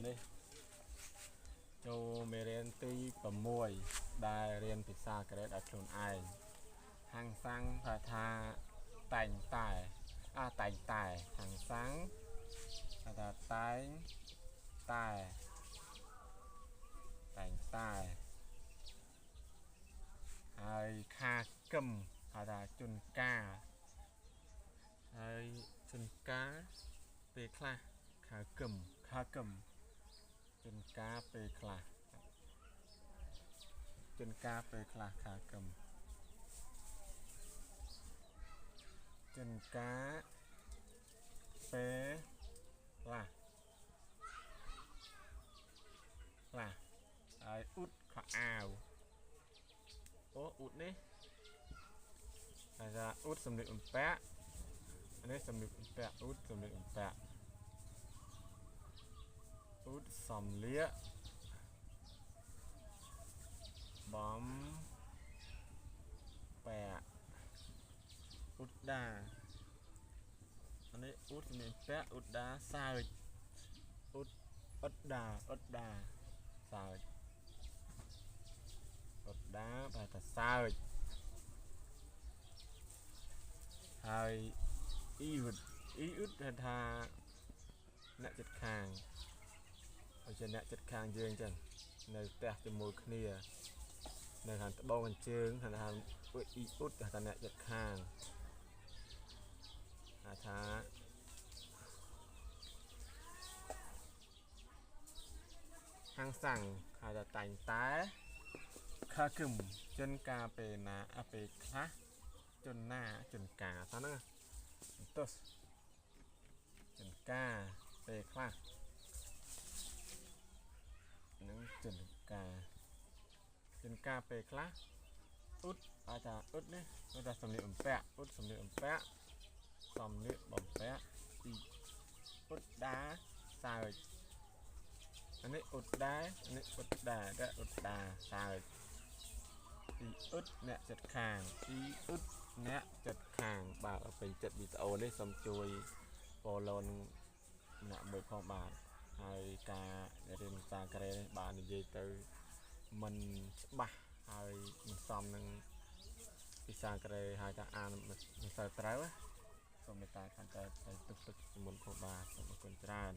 នេះចូលមេរៀនទី6ដែលរៀនភាសាក្រេតឲ្យខ្លួនឯងហាងសាំងថាតែងតែតែងតែហាងសាំងថាតែងតែហើយខាកឹមថាជួនកាហើយជួនកាពេលខ្លះខាកឹមជួនកាពេលខ្លះខាកឹមជួនកាពេលខ្លះហើយអ៊ុតខោអាវអ៊ុតនេះថាអ៊ុតសម្លៀកបំពាក់នេះសម្លៀកបំពាក់អ៊ុតសម្លៀកបំពាក់អ៊ុតសម្លៀកបំពាក់អ៊ុតដានេះអ៊ុតសម្លៀកបំពាក់អ៊ុតដាសើចអ៊ុតដាសើចអ៊ុតដាបែរថាសើចហើយអ៊ីអ៊ុតថាអ្នកចិត្តខាងឲ្យជាអ្នកចិត្តខាងយើងចឹងនៅផ្ទះជាមួយគ្នានៅខាងត្បូងអញ្ជើញថាអ៊ីអ៊ុតថាអ្នកចិត្តខាងថាហាងសាំងហៅថាតែងតែខាកឹមចិនកាពេលណាពេលខ្លះជន់ណាជន់កាថាហ្នឹងទោះជន់កាពេលខ្លះនឹងជន់កាពេលខ្លះអ៊ុតថាអ៊ុតនេះគេថាសម្លៀកបំពាក់អ៊ុតសម្លៀកបំពាក់អ៊ុតដាសើចអានេះអ៊ុតដានេះអ៊ុតដាសើចអ៊ីអ៊ុតអ្នកចិត្តខាងបាទពេញចិត្តវីដេអូនេះសូមជួយ follow អ្នកមួយផងបាទហើយការរៀនភាសាកូរ៉េនេះបាទនិយាយទៅមិនច្បាស់ហើយមិនសមនឹងភាសាកូរ៉េហើយថាអានមិនសូវត្រូវសូមមេត្តាខាងតែទុកមុនផងបាទសូមអរគុណច្រើន